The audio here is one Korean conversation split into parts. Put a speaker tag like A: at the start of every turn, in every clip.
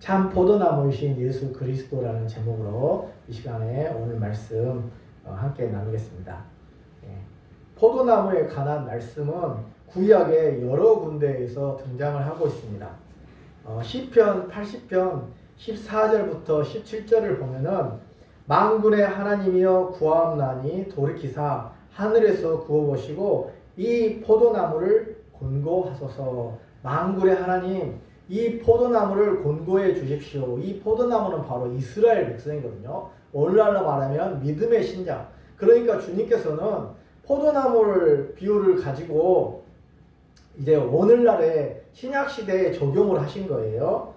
A: 참 포도나무이신 예수 그리스도라는 제목으로 이 시간에 오늘 말씀 함께 나누겠습니다. 포도나무에 관한 말씀은 구약의 여러 군데에서 등장을 하고 있습니다. 시편 80편 14절부터 17절을 보면은 만군의 하나님이여 구하옵나니 돌이키사 하늘에서 구워보시고 이 포도나무를 곤고하소서. 만군의 하나님, 이 포도나무를 곤고해 주십시오. 이 포도나무는 바로 이스라엘 백성이거든요. 오늘날로 말하면 믿음의 신자. 그러니까 주님께서는 포도나무를 비유를 가지고 이제 오늘날의 신약시대에 적용을 하신 거예요.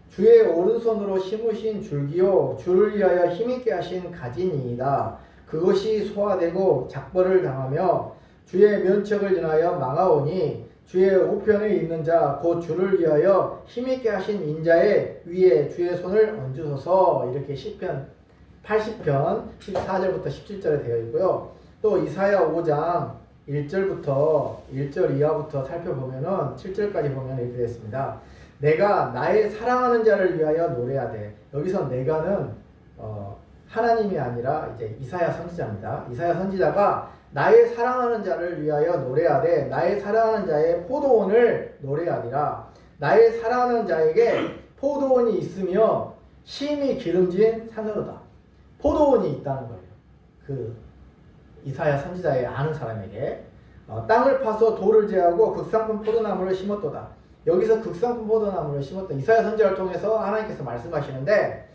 A: 주의 오른손으로 심으신 줄기요 주를 위하여 힘있게 하신 가지니이다. 그것이 소화되고 작벌을 당하며 주의 면책을 인하여 망하오니 주의 우편에 있는 자 곧 주를 위하여 힘있게 하신 인자의 위에 주의 손을 얹으소서. 이렇게 시편 80편 14절부터 17절에 되어 있고요. 또 이사야 5장 1절부터 1절 이하부터 살펴보면은 7절까지 보면 이렇게 되어 있습니다. 내가 나의 사랑하는 자를 위하여 노래하되, 여기서 내가는 하나님이 아니라 이제 이사야 선지자입니다. 이사야 선지자가 나의 사랑하는 자를 위하여 노래하되 나의 사랑하는 자의 포도원을 노래하리라. 나의 사랑하는 자에게 포도원이 있으며 심히 기름진 산으로다. 포도원이 있다는 거예요. 그 이사야 선지자의 아는 사람에게 땅을 파서 돌을 제하고 극상품 포도나무를 심었도다. 여기서 극상품 포도나무를 심었다. 이사야 선지자를 통해서 하나님께서 말씀하시는데,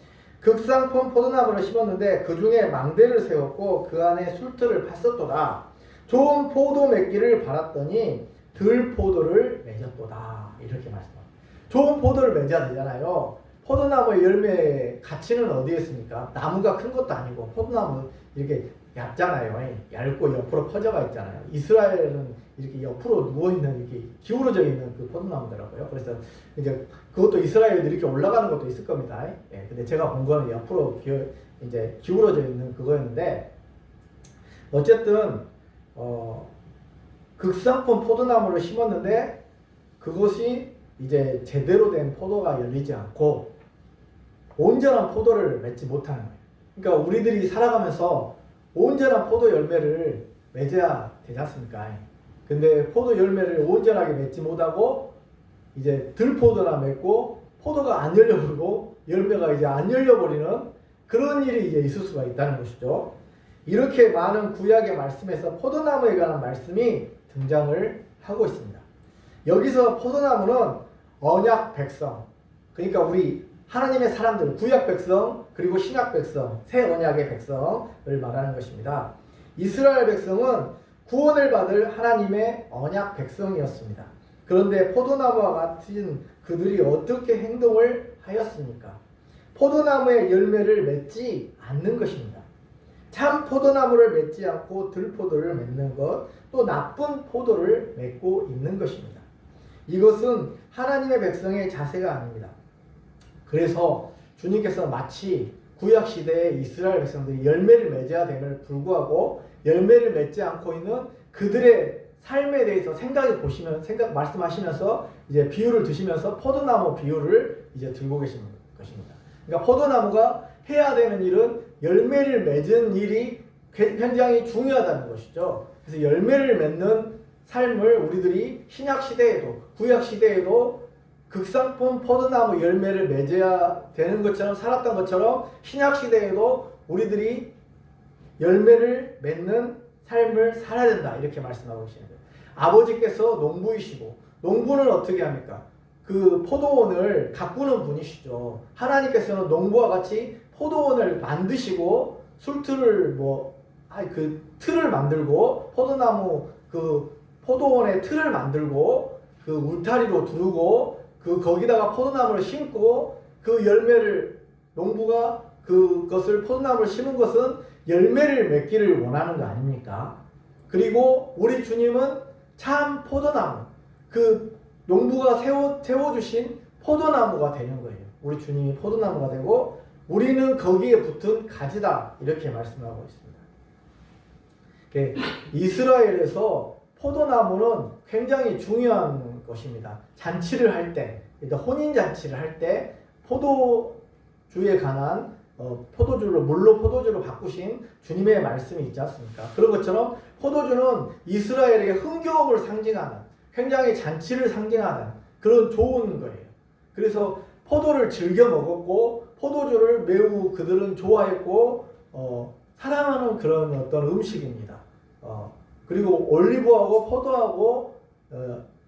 A: 극상품 포도나무를 심었는데 그 중에 망대를 세웠고 그 안에 술틀을 팠었도다. 좋은 포도 맺기를 바랐더니 들포도를 맺었도다. 이렇게 말씀합니다. 좋은 포도를 맺어야 되잖아요. 포도나무의 열매의 가치는 어디에 있습니까? 나무가 큰 것도 아니고 포도나무 이렇게 얇잖아요. 얇고 옆으로 퍼져가 있잖아요. 이스라엘은 이렇게 옆으로 누워있는, 이렇게 기울어져 있는 그 포도나무더라고요. 그래서 이제 그것도 이스라엘도 이렇게 올라가는 것도 있을 겁니다. 근데 제가 본 거는 옆으로 이제 기울어져 있는 그거였는데, 어쨌든 극상품 포도나무를 심었는데 그것이 이제 제대로 된 포도가 열리지 않고 온전한 포도를 맺지 못하는 거예요. 그러니까 우리들이 살아가면서 온전한 포도 열매를 맺어야 되지 않습니까? 근데 포도 열매를 온전하게 맺지 못하고 이제 들포도나 맺고 포도가 안 열려버리고 열매가 이제 안 열려버리는 그런 일이 이제 있을 수가 있다는 것이죠. 이렇게 많은 구약의 말씀에서 포도나무에 관한 말씀이 등장을 하고 있습니다. 여기서 포도나무는 언약 백성, 그러니까 우리 하나님의 사람들, 구약 백성 그리고 신약 백성, 새 언약의 백성을 말하는 것입니다. 이스라엘 백성은 구원을 받을 하나님의 언약 백성이었습니다. 그런데 포도나무와 같은 그들이 어떻게 행동을 하였습니까? 포도나무의 열매를 맺지 않는 것입니다. 참 포도나무를 맺지 않고 들포도를 맺는 것, 또 나쁜 포도를 맺고 있는 것입니다. 이것은 하나님의 백성의 자세가 아닙니다. 그래서 주님께서 마치 구약시대의 이스라엘 백성들이 열매를 맺어야 됨을 불구하고 열매를 맺지 않고 있는 그들의 삶에 대해서 말씀하시면서 이제 비유를 드시면서 포도나무 비유를 이제 들고 계시는 것입니다. 그러니까 포도나무가 해야 되는 일은 열매를 맺은 일이 굉장히 중요하다는 것이죠. 그래서 열매를 맺는 삶을 우리들이 신약시대에도 구약시대에도 극상품 포도나무 열매를 맺어야 되는 것처럼 살았던 것처럼 신약시대에도 우리들이 열매를 맺는 삶을 살아야 된다. 이렇게 말씀하고 계시는 거예요. 아버지께서 농부이시고, 농부는 어떻게 합니까? 그 포도원을 가꾸는 분이시죠. 하나님께서는 농부와 같이 포도원을 만드시고 술틀을 그 틀을 만들고 포도나무 그 포도원의 틀을 만들고 그 울타리로 두르고 거기다가 포도나무를 심고 그 열매를 농부가 그것을 포도나무를 심은 것은 열매를 맺기를 원하는 거 아닙니까? 그리고 우리 주님은 참 포도나무, 그 농부가 세워주신 포도나무가 되는 거예요. 우리 주님이 포도나무가 되고 우리는 거기에 붙은 가지다. 이렇게 말씀하고 있습니다. 이스라엘에서 포도나무는 굉장히 중요한 것입니다. 잔치를 할 때, 일단 혼인잔치를 할 때 포도주에 관한 물로 포도주로 바꾸신 주님의 말씀이 있지 않습니까? 그런 것처럼 포도주는 이스라엘에게 흥겨움을 상징하는, 굉장히 잔치를 상징하는 그런 좋은 거예요. 그래서 포도를 즐겨 먹었고 포도주를 매우 그들은 좋아했고 사랑하는 그런 어떤 음식입니다. 그리고 올리브하고 포도하고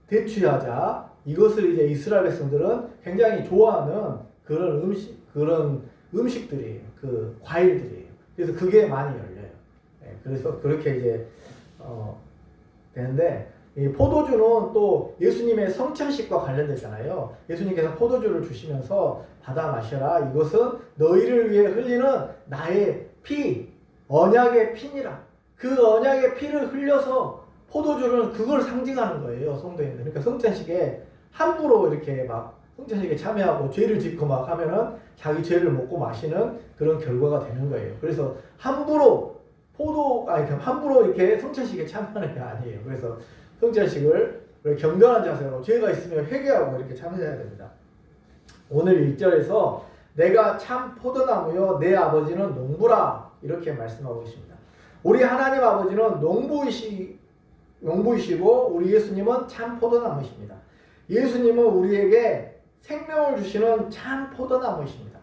A: 대추야자, 이것을 이제 이스라엘 백성들은 굉장히 좋아하는 그런 음식들이에요. 그 과일들이에요. 그래서 그게 많이 열려요. 그래서 그렇게 이제 되는데, 이 포도주는 또 예수님의 성찬식과 관련되잖아요. 예수님께서 포도주를 주시면서 받아 마셔라. 이것은 너희를 위해 흘리는 나의 피, 언약의 피니라. 그 언약의 피를 흘려서 포도주는 그걸 상징하는 거예요, 성도님들. 그러니까 성찬식에 함부로 이렇게 막 성찬식에 참여하고 죄를 짓고 막 하면은 자기 죄를 먹고 마시는 그런 결과가 되는 거예요. 그래서 함부로 함부로 이렇게 성찬식에 참여하는 게 아니에요. 그래서 성찬식을 경건한 자세로 죄가 있으면 회개하고 이렇게 참여해야 됩니다. 오늘 1절에서 내가 참 포도나무요 내 아버지는 농부라 이렇게 말씀하고 있습니다. 우리 하나님 아버지는 농부이시고 우리 예수님은 참 포도나무이십니다. 예수님은 우리에게 생명을 주시는 참 포도나무이십니다.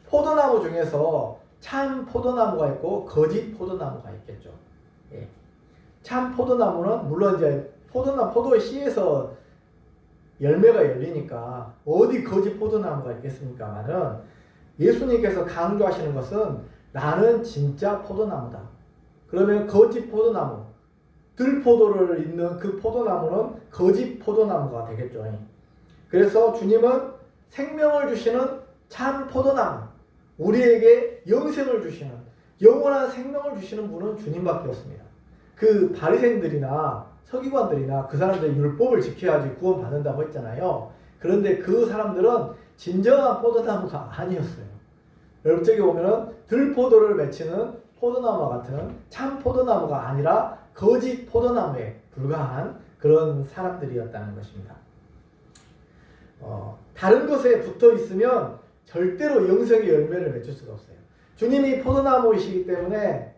A: 포도나무 중에서 참 포도나무가 있고 거짓 포도나무가 있겠죠. 예. 참 포도나무는 물론 이제 포도의 씨에서 열매가 열리니까 어디 거짓 포도나무가 있겠습니까만은, 예수님께서 강조하시는 것은 나는 진짜 포도나무다. 그러면 거짓 포도나무, 들포도를 잇는 그 포도나무는 거짓 포도나무가 되겠죠. 그래서 주님은 생명을 주시는 참 포도나무, 우리에게 영생을 주시는, 영원한 생명을 주시는 분은 주님밖에 없습니다. 그 바리새인들이나 서기관들이나 그 사람들이 율법을 지켜야지 구원받는다고 했잖아요. 그런데 그 사람들은 진정한 포도나무가 아니었어요. 여러분, 저기 보면은 들포도를 맺히는 포도나무와 같은 참 포도나무가 아니라 거짓 포도나무에 불과한 그런 사람들이었다는 것입니다. 다른 것에 붙어 있으면 절대로 영생의 열매를 맺을 수가 없어요. 주님이 포도나무이시기 때문에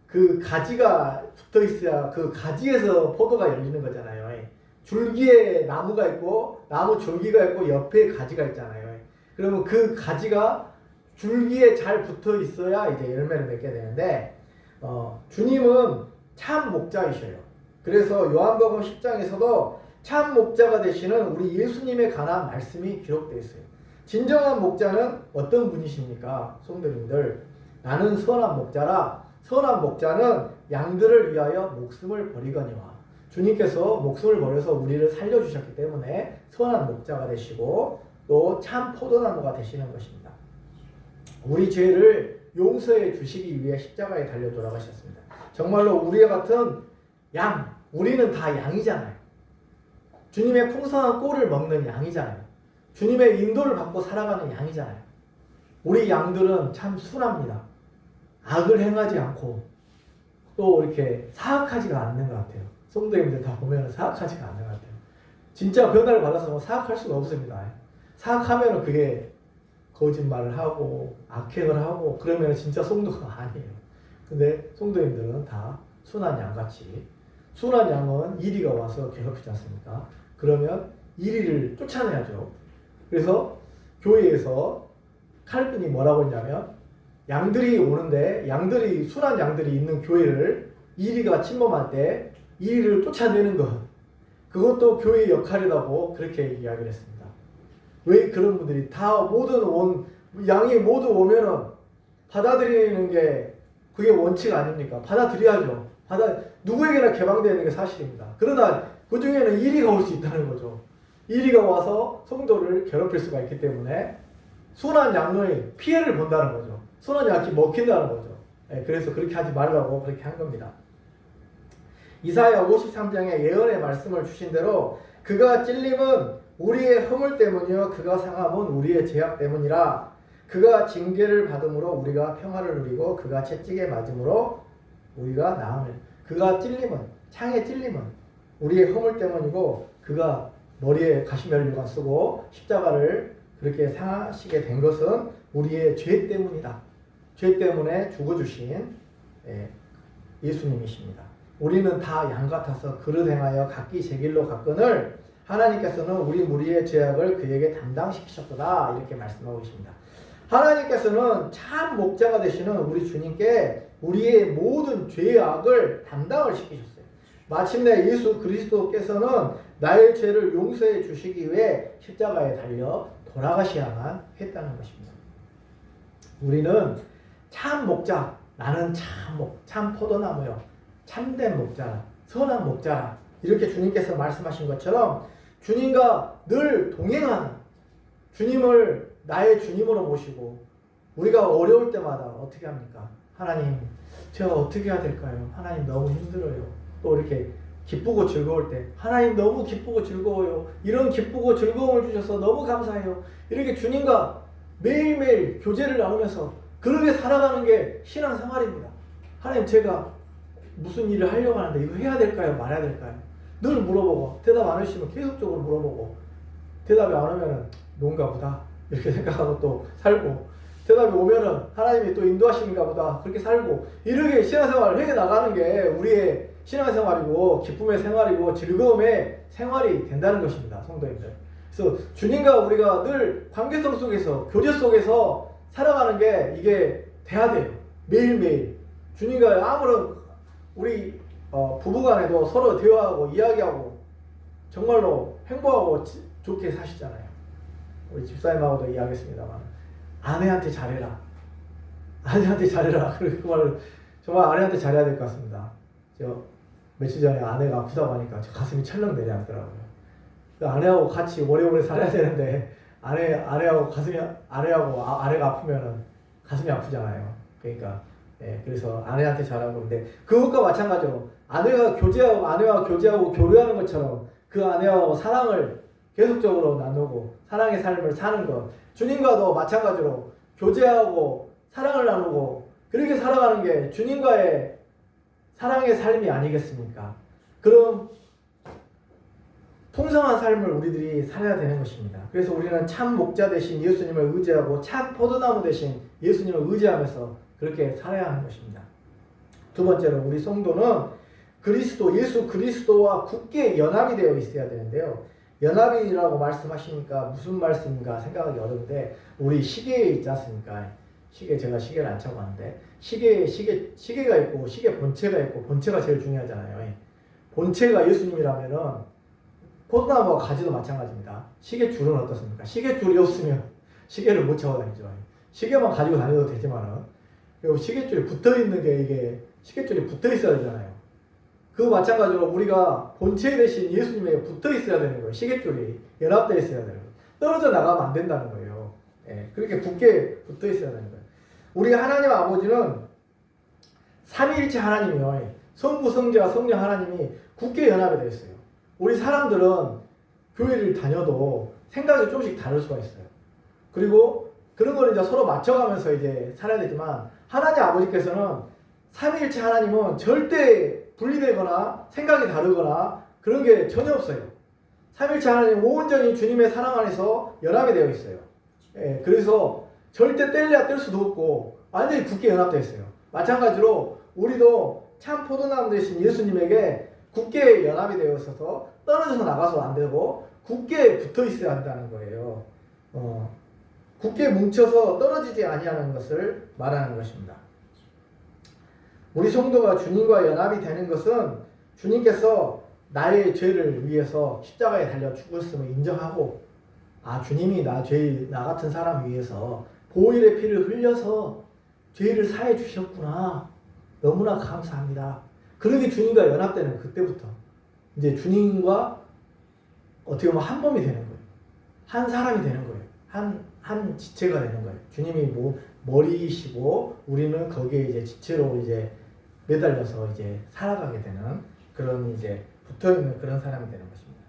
A: 그 가지가 붙어 있어야 그 가지에서 포도가 열리는 거잖아요. 줄기에 나무가 있고 나무 줄기가 있고 옆에 가지가 있잖아요. 그러면 그 가지가 줄기에 잘 붙어 있어야 이제 열매를 맺게 되는데, 주님은 참 목자이셔요. 그래서 요한복음 10장에서도 참 목자가 되시는 우리 예수님에 관한 말씀이 기록되어 있어요. 진정한 목자는 어떤 분이십니까? 성도님들, 나는 선한 목자라. 선한 목자는 양들을 위하여 목숨을 버리거니와. 주님께서 목숨을 버려서 우리를 살려주셨기 때문에 선한 목자가 되시고 또 참 포도나무가 되시는 것입니다. 우리 죄를 용서해 주시기 위해 십자가에 달려 돌아가셨습니다. 정말로 우리와 같은 양, 우리는 다 양이잖아요. 주님의 풍성한 꼴을 먹는 양이잖아요. 주님의 인도를 받고 살아가는 양이잖아요. 우리 양들은 참 순합니다. 악을 행하지 않고 또 이렇게 사악하지가 않는 것 같아요. 성도님들 다 보면 사악하지가 않는 것 같아요. 진짜 변화를 받아서 사악할 수가 없습니다. 사악하면 그게 거짓말을 하고 악행을 하고 그러면 진짜 성도가 아니에요. 근데 성도님들은 다 순한 양같이, 순한 양은 이리가 와서 괴롭히지 않습니까? 그러면 이리를 쫓아내야죠. 그래서 교회에서 칼빈이 뭐라고 했냐면, 양들이 오는데 순한 양들이 있는 교회를 이리가 침범할 때 이리를 쫓아내는 것, 그것도 교회의 역할이라고 그렇게 이야기를 했습니다. 왜 그런 분들이 다 양이 모두 오면은 받아들이는 게 그게 원칙 아닙니까? 받아들여야죠. 누구에게나 개방되는 게 사실입니다. 그러나 그 중에는 이리가 올 수 있다는 거죠. 이리가 와서 성도를 괴롭힐 수가 있기 때문에 순한 양의 피해를 본다는 거죠. 순한 양이 먹힌다는 거죠. 그래서 그렇게 하지 말라고 그렇게 한 겁니다. 이사야 53장에 예언의 말씀을 주신 대로 그가 찔림은 우리의 허물 때문이요 그가 상함은 우리의 죄악 때문이라. 그가 징계를 받음으로 우리가 평화를 누리고 그가 채찍에 맞음으로 우리가 나음을. 그가 찔림은, 창에 찔림은 우리의 허물 때문이고 그가 머리에 가시면류관 쓰고 십자가를 그렇게 사시게 된 것은 우리의 죄 때문이다. 죄 때문에 죽어주신 예수님이십니다. 우리는 다 양 같아서 그릇 행하여 각기 제 길로 갔거늘 하나님께서는 우리 무리의 죄악을 그에게 담당시키셨도다. 이렇게 말씀하고 계십니다. 하나님께서는 참 목자가 되시는 우리 주님께 우리의 모든 죄악을 담당을 시키셨어요. 마침내 예수 그리스도께서는 나의 죄를 용서해 주시기 위해 십자가에 달려 돌아가셔야만 했다는 것입니다. 우리는 참 목자, 나는 참 포도나무요, 참된 목자라, 선한 목자라, 이렇게 주님께서 말씀하신 것처럼 주님과 늘 동행하는, 주님을 나의 주님으로 모시고 우리가 어려울 때마다 어떻게 합니까? 하나님, 제가 어떻게 해야 될까요? 하나님, 너무 힘들어요. 또 이렇게 기쁘고 즐거울 때 하나님, 너무 기쁘고 즐거워요. 이런 기쁘고 즐거움을 주셔서 너무 감사해요. 이렇게 주님과 매일매일 교제를 나누면서 그렇게 살아가는 게 신앙생활입니다. 하나님, 제가 무슨 일을 하려고 하는데 이거 해야 될까요? 말아야 될까요? 늘 물어보고, 대답 안 해주시면 계속적으로 물어보고, 대답이 안 오면은 뭔가 보다 이렇게 생각하고 또 살고, 대답이 오면은 하나님이 또 인도하시는가 보다 그렇게 살고, 이렇게 신앙생활을 해 나가는 게 우리의 신앙생활이고 기쁨의 생활이고 즐거움의 생활이 된다는 것입니다. 성도님들. 그래서 주님과 우리가 늘 관계성 속에서, 교제 속에서 살아가는 게 이게 돼야 돼요. 매일매일 주님과 아무런 우리 부부간에도 서로 대화하고 이야기하고 정말로 행복하고 좋게 사시잖아요. 우리 집사님하고도 이야기했습니다만, 아내한테 잘해라, 아내한테 잘해라. 그 말을 정말 아내한테 잘해야 될 것 같습니다. 저 며칠 전에 아내가 아프다고 하니까 저 가슴이 철렁 내려앉더라고요. 아내하고 같이 오래오래 살아야 되는데 아내하고 아내가 아프면은 가슴이 아프잖아요. 그러니까 그래서 아내한테 잘하고, 근데 그것과 마찬가지로 아내와 교제하고 교류하는 것처럼 그 아내하고 사랑을 계속적으로 나누고 사랑의 삶을 사는 것, 주님과도 마찬가지로 교제하고 사랑을 나누고 그렇게 살아가는 게 주님과의 사랑의 삶이 아니겠습니까? 그럼 풍성한 삶을 우리들이 살아야 되는 것입니다. 그래서 우리는 참 목자 대신 예수님을 의지하고 참 포도나무 대신 예수님을 의지하면서 그렇게 살아야 하는 것입니다. 두 번째로, 우리 성도는 예수 그리스도와 굳게 연합이 되어 있어야 되는데요. 연합이라고 말씀하시니까 무슨 말씀인가 생각하기 어려운데, 우리 시계에 있지 않습니까? 제가 시계를 안 차고 하는데, 시계가 있고 시계 본체가 있고, 본체가 제일 중요하잖아요. 본체가 예수님이라면은 포도나무와 가지도 마찬가지입니다. 시계줄은 어떻습니까? 시계줄이 없으면 시계를 못 차고 다니죠. 시계만 가지고 다녀도 되지만은, 시계줄이 붙어 있는 게, 이게 시계줄이 붙어 있어야 되잖아요. 그 마찬가지로 우리가 본체 대신 예수님에게 붙어 있어야 되는 거예요. 시계줄이 연합되어 있어야 되는 거예요. 떨어져 나가면 안 된다는 거예요. 그렇게 굳게 붙어 있어야 되는 거예요. 우리 하나님 아버지는 삼위일체 하나님이요, 성부, 성자와 성령 하나님이 굳게 연합이 되어 있어요. 우리 사람들은 교회를 다녀도 생각이 조금씩 다를 수가 있어요. 그리고 그런 거를 이제 서로 맞춰가면서 이제 살아야 되지만, 하나님 아버지께서는 삼위일체 하나님은 절대 분리되거나 생각이 다르거나 그런 게 전혀 없어요. 삼위일체 하나님 온전히 주님의 사랑 안에서 연합이 되어 있어요. 그래서 절대 뗄래야 뗄 수도 없고 완전히 굳게 연합되어 있어요. 마찬가지로 우리도 참 포도나무 되신 예수님에게 굳게 연합이 되어 있어서 떨어져서 나가서 안 되고 굳게 붙어 있어야 한다는 거예요. 굳게 뭉쳐서 떨어지지 아니하는 것을 말하는 것입니다. 우리 성도가 주님과 연합이 되는 것은 주님께서 나의 죄를 위해서 십자가에 달려 죽었음을 인정하고, 주님이 나 같은 사람 위해서 보혈의 피를 흘려서 죄를 사해 주셨구나, 너무나 감사합니다. 그렇게 주님과 연합되는 그때부터 이제 주님과 어떻게 보면 한 몸이 되는 거예요. 한 사람이 되는 거예요. 한 지체가 되는 거예요. 주님이 머리이시고 우리는 거기에 이제 지체로 이제 매달려서 이제 살아가게 되는 그런 이제 붙어있는 그런 사람이 되는 것입니다.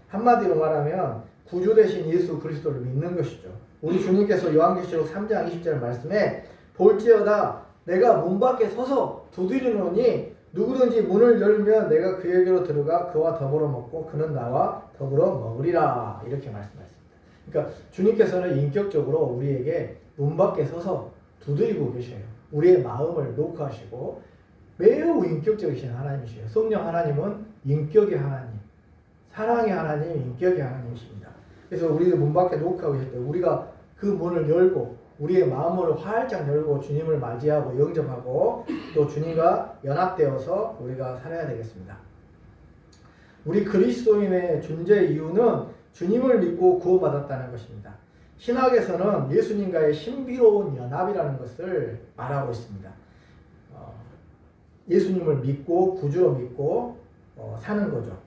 A: 한마디로 말하면 구주 되신 예수 그리스도를 믿는 것이죠. 우리 주님께서 요한계시록 3장 20절 말씀에 볼지어다 내가 문 밖에 서서 두드리노니 누구든지 문을 열면 내가 그에게로 들어가 그와 더불어 먹고 그는 나와 더불어 먹으리라. 이렇게 말씀하셨습니다. 그러니까 주님께서는 인격적으로 우리에게 문 밖에 서서 두드리고 계셔요. 우리의 마음을 녹화하시고 매우 인격적이신 하나님이시에요. 성령 하나님은 인격의 하나님, 사랑의 하나님, 인격의 하나님이십니다. 그래서 우리를 문 밖에 녹화하고 계실 때 우리가 그 문을 열고 우리의 마음을 활짝 열고 주님을 맞이하고 영접하고 또 주님과 연합되어서 우리가 살아야 되겠습니다. 우리 그리스도인의 존재 이유는 주님을 믿고 구원받았다는 것입니다. 신학에서는 예수님과의 신비로운 연합이라는 것을 말하고 있습니다. 예수님을 믿고 구주로 믿고 사는 거죠.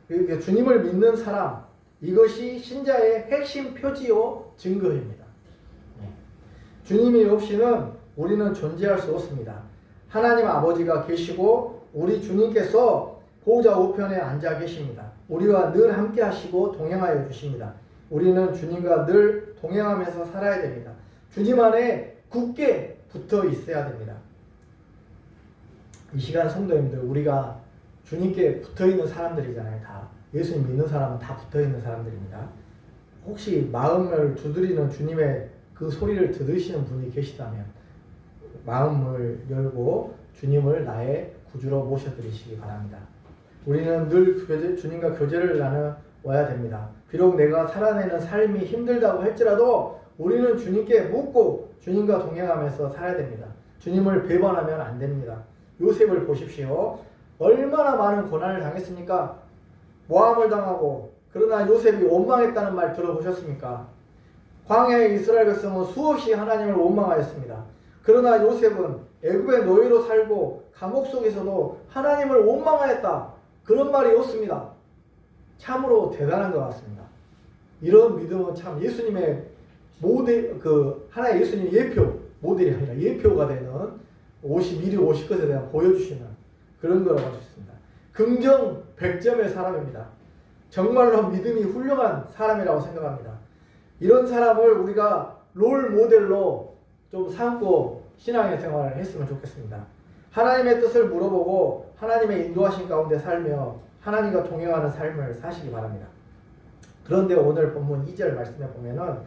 A: 그러니까 주님을 믿는 사람, 이것이 신자의 핵심 표지요 증거입니다. 주님이 없이는 우리는 존재할 수 없습니다. 하나님 아버지가 계시고 우리 주님께서 보호자 우편에 앉아 계십니다. 우리와 늘 함께 하시고 동행하여 주십니다. 우리는 주님과 늘 동행하면서 살아야 됩니다. 주님 안에 굳게 붙어 있어야 됩니다. 이 시간 성도님들, 우리가 주님께 붙어 있는 사람들이잖아요. 다 예수님 믿는 사람은 다 붙어 있는 사람들입니다. 혹시 마음을 두드리는 주님의 그 소리를 들으시는 분이 계시다면 마음을 열고 주님을 나의 구주로 모셔드리시기 바랍니다. 우리는 늘 주님과 교제를 나눠야 됩니다. 비록 내가 살아내는 삶이 힘들다고 할지라도 우리는 주님께 묻고 주님과 동행하면서 살아야 됩니다. 주님을 배반하면 안 됩니다. 요셉을 보십시오. 얼마나 많은 고난을 당했습니까? 모함을 당하고, 그러나 요셉이 원망했다는 말 들어보셨습니까? 광야의 이스라엘 백성은 수없이 하나님을 원망하였습니다. 그러나 요셉은 애굽의 노예로 살고 감옥 속에서도 하나님을 원망하였다. 그런 말이 없습니다. 참으로 대단한 것 같습니다. 이런 믿음은 참 예수님의 모델, 하나의 예수님의 예표, 모델이 아니라 예표가 되는 51위 50것에 대한 보여주시는 그런 거라고 할 수 있습니다. 긍정 100점의 사람입니다. 정말로 믿음이 훌륭한 사람이라고 생각합니다. 이런 사람을 우리가 롤 모델로 좀 삼고 신앙의 생활을 했으면 좋겠습니다. 하나님의 뜻을 물어보고 하나님의 인도하신 가운데 살며 하나님과 동행하는 삶을 사시기 바랍니다. 그런데 오늘 본문 2절 말씀에 보면은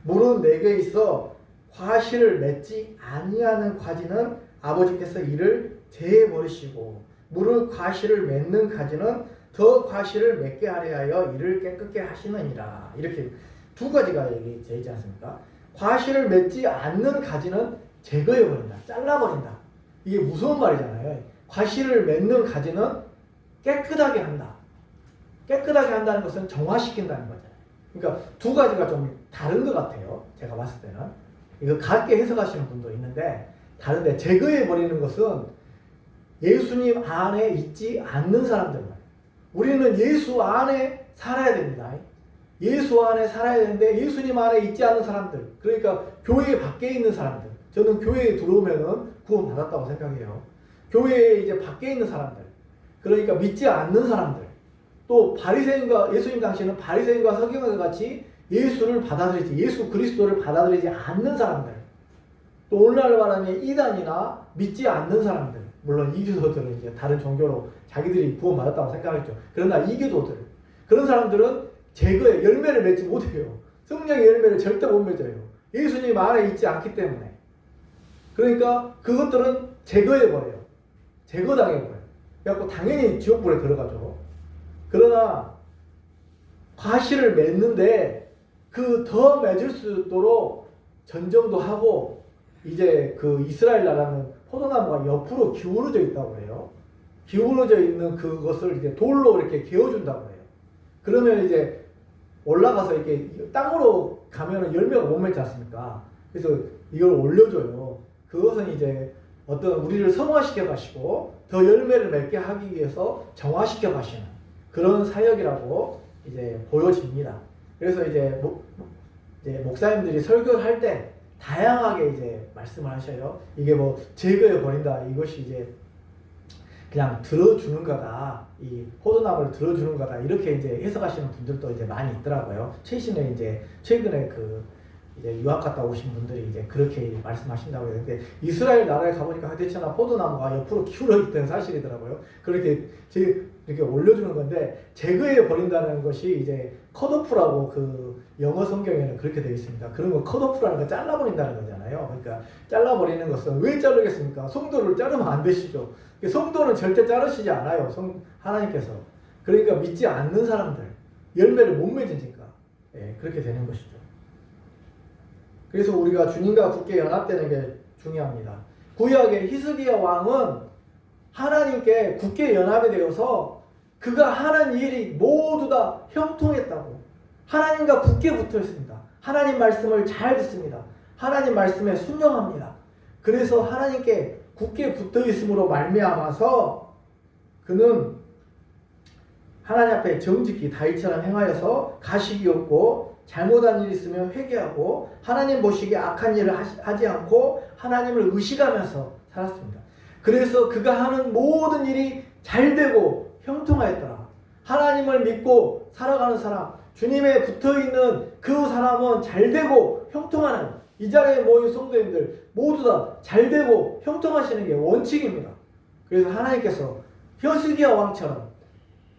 A: 물은 내게 있어 과실을 맺지 아니하는 가지는 아버지께서 이를 제해버리시고 물은 과실을 맺는 가지는 더 과실을 맺게 하려 하여 이를 깨끗게 하시느니라. 이렇게 두 가지가 얘기되지 않습니까? 과실을 맺지 않는 가지는 제거해버린다. 잘라버린다. 이게 무서운 말이잖아요. 과실을 맺는 가지는 깨끗하게 한다. 깨끗하게 한다는 것은 정화시킨다는 거잖아요. 그러니까 두 가지가 좀 다른 것 같아요. 제가 봤을 때는. 이거 같게 해석하시는 분도 있는데 다른데, 제거해버리는 것은 예수님 안에 있지 않는 사람들만. 우리는 예수 안에 살아야 됩니다. 예수 안에 살아야 되는데 예수님 안에 있지 않는 사람들, 그러니까 교회 밖에 있는 사람들. 저는 교회에 들어오면은 구원 받았다고 생각해요. 교회에 이제 밖에 있는 사람들, 그러니까 믿지 않는 사람들, 또 바리새인과 예수님 당시에는 바리새인과 서기관과 같이 예수를 받아들이지, 예수 그리스도를 받아들이지 않는 사람들, 또 오늘날 말하면 이단이나 믿지 않는 사람들, 물론 이교도들은 이제 다른 종교로 자기들이 구원 받았다고 생각하겠죠. 그러나 이교도들, 그런 사람들은 제거의 열매를 맺지 못해요. 성령의 열매를 절대 못 맺어요. 예수님 안에 있지 않기 때문에. 그러니까 그것들은 제거해버려요. 제거당해버려요. 그래갖고 당연히 지옥불에 들어가죠. 그러나 과실을 맺는데 그 더 맺을 수 있도록 전정도 하고, 이제 그 이스라엘 나라는 포도나무가 옆으로 기울어져 있다고 해요. 기울어져 있는 그것을 이제 돌로 이렇게 개어준다고 해요. 그러면 이제 올라가서 이렇게 땅으로 가면은 열매가 못 맺지 않습니까? 그래서 이걸 올려줘요. 그것은 이제 어떤 우리를 성화시켜 가시고 더 열매를 맺게 하기 위해서 정화시켜 가시는 그런 사역이라고 이제 보여집니다. 그래서 이제 목사님들이 설교를 할 때 다양하게 이제 말씀을 하셔요. 이게 뭐 제거해 버린다, 이것이 이제 그냥 들어주는 거다, 이 포도나무를 들어주는 거다, 이렇게 이제 해석하시는 분들도 이제 많이 있더라고요. 최근에 그 이제 유학 갔다 오신 분들이 이제 그렇게 말씀하신다고 해요. 근데 이스라엘 나라에 가보니까 하대천하 포도나무가 옆으로 기울어 있던 사실이더라고요. 그렇게 이렇게 올려주는 건데 제거해 버린다는 것이 이제 컷오프라고 그 영어 성경에는 그렇게 되어 있습니다. 그런 거 컷오프라는 거 잘라버린다는 거잖아요. 그러니까 잘라버리는 것은 왜 자르겠습니까? 성도를 자르면 안 되시죠. 성도는 절대 자르시지 않아요. 하나님께서. 그러니까 믿지 않는 사람들 열매를 못 맺으니까 그렇게 되는 것이죠. 그래서 우리가 주님과 굳게 연합되는 게 중요합니다. 구약의 히스기야 왕은 하나님께 굳게 연합이 되어서 그가 하는 일이 모두 다 형통했다고. 하나님과 굳게 붙어 있습니다. 하나님 말씀을 잘 듣습니다. 하나님 말씀에 순종합니다. 그래서 하나님께 굳게 붙어 있음으로 말미암아서 그는 하나님 앞에 정직히 다윗처럼 행하여서 가식이 없고 잘못한 일이 있으면 회개하고 하나님 보시기에 악한 일을 하지 않고 하나님을 의식하면서 살았습니다. 그래서 그가 하는 모든 일이 잘되고 형통하였더라. 하나님을 믿고 살아가는 사람, 주님에 붙어있는 그 사람은 잘되고 형통하는, 이 자리에 모인 성도님들 모두 다 잘되고 형통하시는 게 원칙입니다. 그래서 하나님께서 히스기야 왕처럼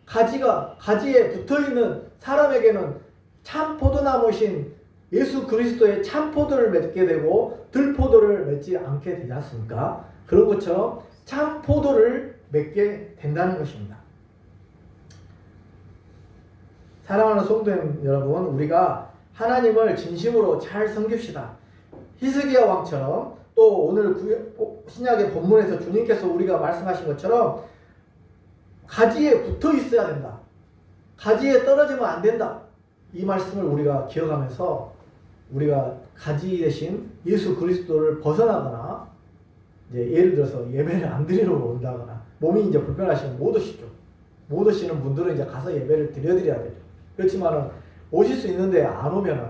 A: 가지에 붙어있는 사람에게는 참 포도나무신 예수 그리스도의 참 포도를 맺게 되고 들포도를 맺지 않게 되지 않습니까? 그런 것처럼 참 포도를 맺게 된다는 것입니다. 사랑하는 성도 여러분, 우리가 하나님을 진심으로 잘 섬깁시다. 히스기야 왕처럼 또 오늘 신약의 본문에서 주님께서 우리가 말씀하신 것처럼 가지에 붙어 있어야 된다. 가지에 떨어지면 안 된다. 이 말씀을 우리가 기억하면서 우리가 가지 대신 예수 그리스도를 벗어나거나 이제 예를 들어서 예배를 안 드리러 온다거나 몸이 이제 불편하시면 못 오시죠. 못 오시는 분들은 이제 가서 예배를 드려야 되죠. 그렇지만은 오실 수 있는데 안 오면은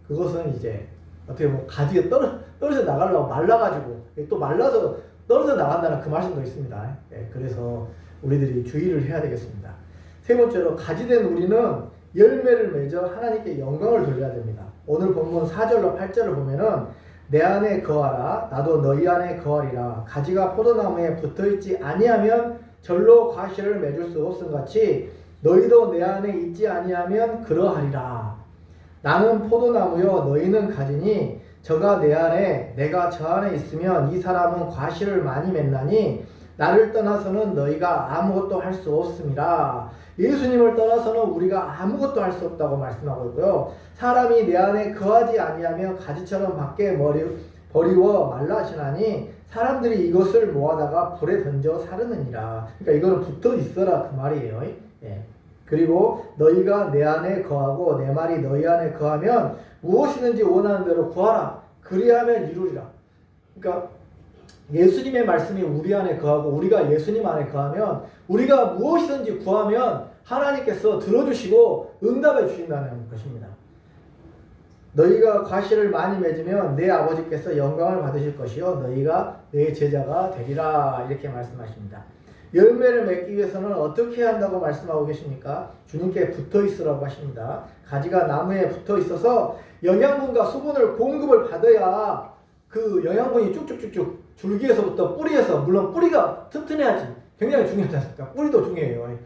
A: 그것은 이제 어떻게 보면 가지에 떨어져 나가려고 말라가지고 또 말라서 떨어져 나간다는 그 말씀도 있습니다. 그래서 우리들이 주의를 해야 되겠습니다. 세 번째로 가지된 우리는 열매를 맺어 하나님께 영광을 돌려야 됩니다. 오늘 본문 4절로 8절을 보면은 내 안에 거하라 나도 너희 안에 거하리라 가지가 포도나무에 붙어있지 아니하면 절로 과실을 맺을 수 없음같이 너희도 내 안에 있지 아니하면 그러하리라. 나는 포도나무요 너희는 가지니 저가 내 안에 내가 저 안에 있으면 이 사람은 과실을 많이 맺나니 나를 떠나서는 너희가 아무것도 할 수 없음이라. 예수님을 떠나서는 우리가 아무것도 할 수 없다고 말씀하고 있고요. 사람이 내 안에 거하지 아니하면 가지처럼 밖에 버리워 말라 하시나니 사람들이 이것을 모아다가 불에 던져 사르느니라. 그러니까 이거는 붙어 있어라 그 말이에요. 그리고 너희가 내 안에 거하고 내 말이 너희 안에 거하면 무엇이든지 원하는 대로 구하라. 그리하면 이루리라. 그러니까 예수님의 말씀이 우리 안에 거하고 우리가 예수님 안에 거하면 우리가 무엇이든지 구하면 하나님께서 들어주시고 응답해 주신다는 것입니다. 너희가 과실을 많이 맺으면 내 아버지께서 영광을 받으실 것이요 너희가 내 제자가 되리라. 이렇게 말씀하십니다. 열매를 맺기 위해서는 어떻게 해야 한다고 말씀하고 계십니까? 주님께 붙어 있으라고 하십니다. 가지가 나무에 붙어 있어서 영양분과 수분을 공급을 받아야 그 영양분이 쭉쭉쭉쭉 줄기에서부터 뿌리에서, 물론 뿌리가 튼튼해야지 굉장히 중요하지 않습니까? 뿌리도 중요해요.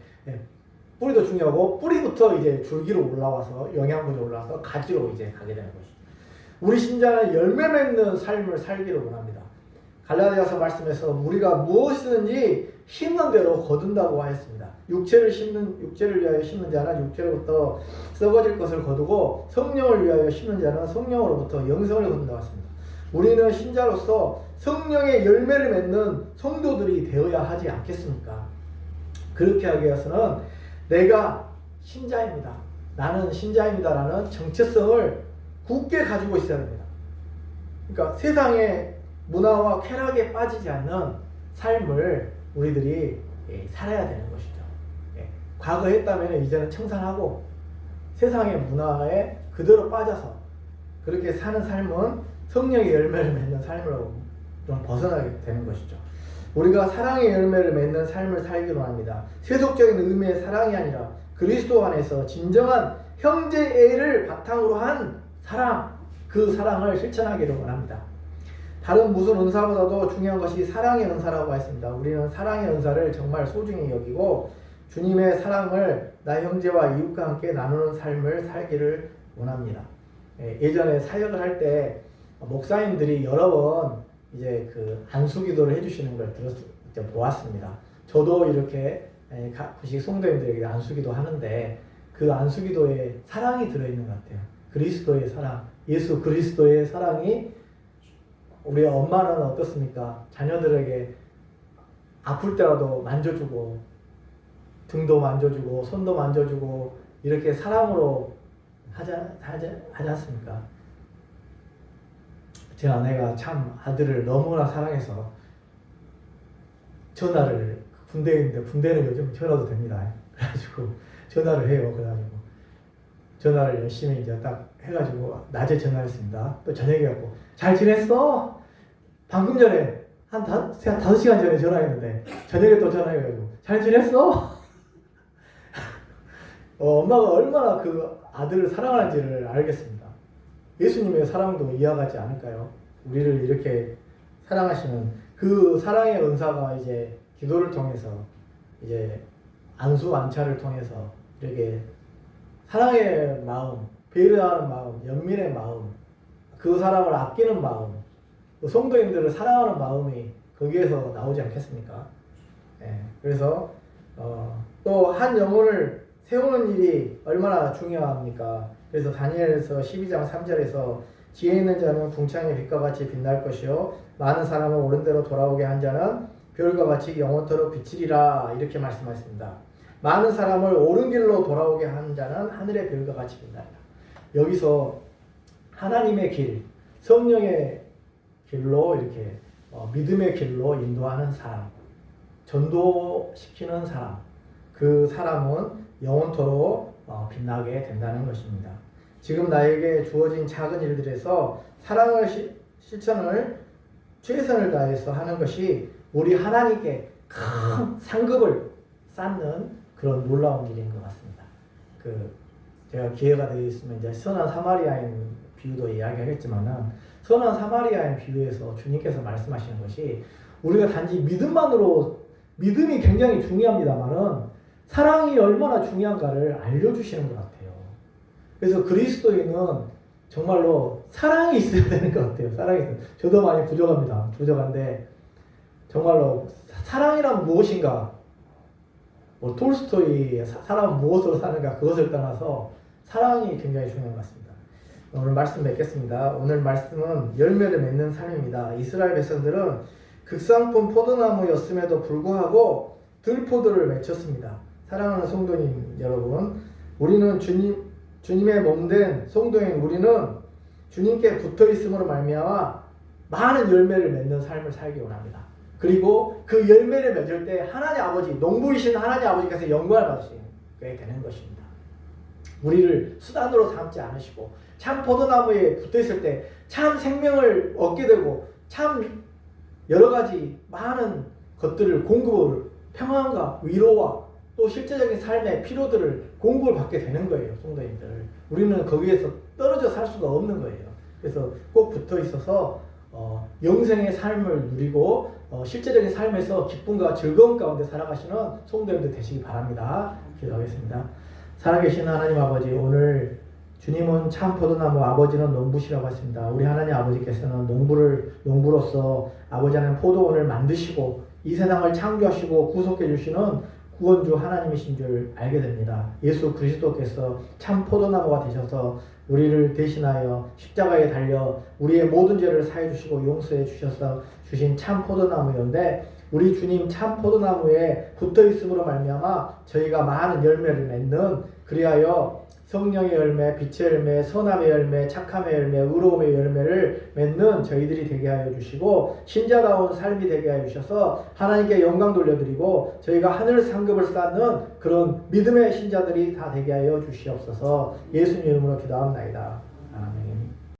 A: 뿌리도 중요하고 뿌리부터 이제 줄기로 올라와서 영양분이 올라와서 가지로 이제 가게 되는 것이죠. 우리 신자는 열매 맺는 삶을 살기를 원합니다. 갈라디아서 말씀에서 우리가 무엇이든지 심는 대로 거둔다고 하였습니다. 육체를 위하여 심는 자는 육체로부터 썩어질 것을 거두고 성령을 위하여 심는 자는 성령으로부터 영생을 거둔다고 했습니다. 우리는 신자로서 성령의 열매를 맺는 성도들이 되어야 하지 않겠습니까? 그렇게 하기 위해서는 내가 신자입니다. 나는 신자입니다라는 정체성을 굳게 가지고 있어야 됩니다. 그러니까 세상의 문화와 쾌락에 빠지지 않는 삶을 우리들이 살아야 되는 것이죠. 과거에 했다면 이제는 청산하고 세상의 문화에 그대로 빠져서 그렇게 사는 삶은 성령의 열매를 맺는 삶으로 좀 벗어나게 되는 것이죠. 우리가 사랑의 열매를 맺는 삶을 살기로 합니다. 세속적인 의미의 사랑이 아니라 그리스도 안에서 진정한 형제애를 바탕으로 한 사랑, 그 그 사랑을 실천하기를 원합니다. 다른 무슨 은사보다도 중요한 것이 사랑의 은사라고 했습니다. 우리는 사랑의 은사를 정말 소중히 여기고 주님의 사랑을 나 형제와 이웃과 함께 나누는 삶을 살기를 원합니다. 예전에 사역을 할 때 목사님들이 여러 번 이제 그 안수기도를 해주시는 걸 보았습니다. 저도 이렇게 가끔씩 성도님들에게 안수기도 하는데 그 안수기도에 사랑이 들어있는 것 같아요. 그리스도의 사랑, 예수 그리스도의 사랑이 우리 엄마는 어떻습니까? 자녀들에게 아플 때라도 만져주고 등도 만져주고 손도 만져주고 이렇게 사랑으로 하지 않습니까? 제 아내가 참 아들을 너무나 사랑해서 전화를 군대에 있는데 군대는 요즘 전화도 됩니다. 그래가지고 전화를 해요. 그래가지고 전화를 열심히 이제 딱 해가지고 낮에 전화했습니다. 또 저녁에 갖고 잘 지냈어? 방금 전에 한 5시간 전에 전화했는데 저녁에 또 전화해가지고 잘 지냈어? 엄마가 얼마나 그 아들을 사랑하는지를 알겠습니다. 예수님의 사랑도 이해하지 않을까요? 우리를 이렇게 사랑하시는 그 사랑의 은사가 이제 기도를 통해서 이제 안수 안차를 통해서 이렇게 사랑의 마음, 배려하는 마음, 연민의 마음, 그 사람을 아끼는 마음, 성도님들을 사랑하는 마음이 거기에서 나오지 않겠습니까? 그래서 또 한 영혼을 세우는 일이 얼마나 중요합니까? 그래서 다니엘서 12장 3절에서 지혜 있는 자는 궁창의 빛과 같이 빛날 것이요 많은 사람을 옳은 대로 돌아오게 한 자는 별과 같이 영원토록 비치리라 이렇게 말씀하셨습니다. 많은 사람을 옳은 길로 돌아오게 한 자는 하늘의 별과 같이 빛나리라. 여기서 하나님의 길, 성령의 길로 이렇게 믿음의 길로 인도하는 사람, 전도시키는 사람, 그 사람은 영원토록 빛나게 된다는 것입니다. 지금 나에게 주어진 작은 일들에서 사랑을 실천을 최선을 다해서 하는 것이 우리 하나님께 큰 상급을 쌓는 그런 놀라운 일인 것 같습니다. 제가 기회가 되어 있으면 이제 선한 사마리아인 비유도 이야기하겠지만은 선한 사마리아인 비유에서 주님께서 말씀하시는 것이 우리가 단지 믿음이 굉장히 중요합니다만은 사랑이 얼마나 중요한가를 알려주시는 것 같아요. 그래서 그리스도인은 정말로 사랑이 있어야 되는 것 같아요. 사랑이 있어요. 저도 많이 부족합니다. 부족한데 정말로 사랑이란 무엇인가? 톨스토이의 사람은 무엇으로 사는가 그것을 떠나서 사랑이 굉장히 중요한 것 같습니다. 오늘 말씀 맺겠습니다. 오늘 말씀은 열매를 맺는 삶입니다. 이스라엘 백성들은 극상품 포도나무였음에도 불구하고 들포도를 맺혔습니다. 사랑하는 성도님 여러분, 우리는 주님의 몸된 성도인 우리는 주님께 붙어 있음으로 말미암아 많은 열매를 맺는 삶을 살기 원합니다. 그리고 그 열매를 맺을 때 하나님 아버지, 농부이신 하나님 아버지께서 영광을 받으시게 되는 것입니다. 우리를 수단으로 삼지 않으시고 참 포도나무에 붙어 있을 때 참 생명을 얻게 되고 참 여러 가지 많은 것들을 공급을 평안과 위로와 또 실제적인 삶의 필요들을 공급을 받게 되는 거예요. 성도님들. 우리는 거기에서 떨어져 살 수가 없는 거예요. 그래서 꼭 붙어 있어서 영생의 삶을 누리고 실제적인 삶에서 기쁨과 즐거움 가운데 살아가시는 성도님들 되시기 바랍니다. 기도하겠습니다. 살아계신 하나님 아버지, 오늘 주님은 참 포도나무, 아버지는 농부시라고 했습니다. 우리 하나님 아버지께서는 농부로서 아버지 하나님 포도원을 만드시고 이 세상을 창조하시고 구속해 주시는 구원주 하나님이신 줄 알게 됩니다. 예수 그리스도께서 참 포도나무가 되셔서 우리를 대신하여 십자가에 달려 우리의 모든 죄를 사해 주시고 용서해 주셔서 주신 참 포도나무였는데 우리 주님 참 포도나무에 붙어 있음으로 말미암아 저희가 많은 열매를 맺는, 그리하여 성령의 열매, 빛의 열매, 선함의 열매, 착함의 열매, 의로움의 열매를 맺는 저희들이 되게 하여 주시고 신자다운 삶이 되게 하여 주셔서 하나님께 영광 돌려드리고 저희가 하늘 상급을 쌓는 그런 믿음의 신자들이 다 되게 하여 주시옵소서. 예수님 이름으로 기도합니다. 아멘.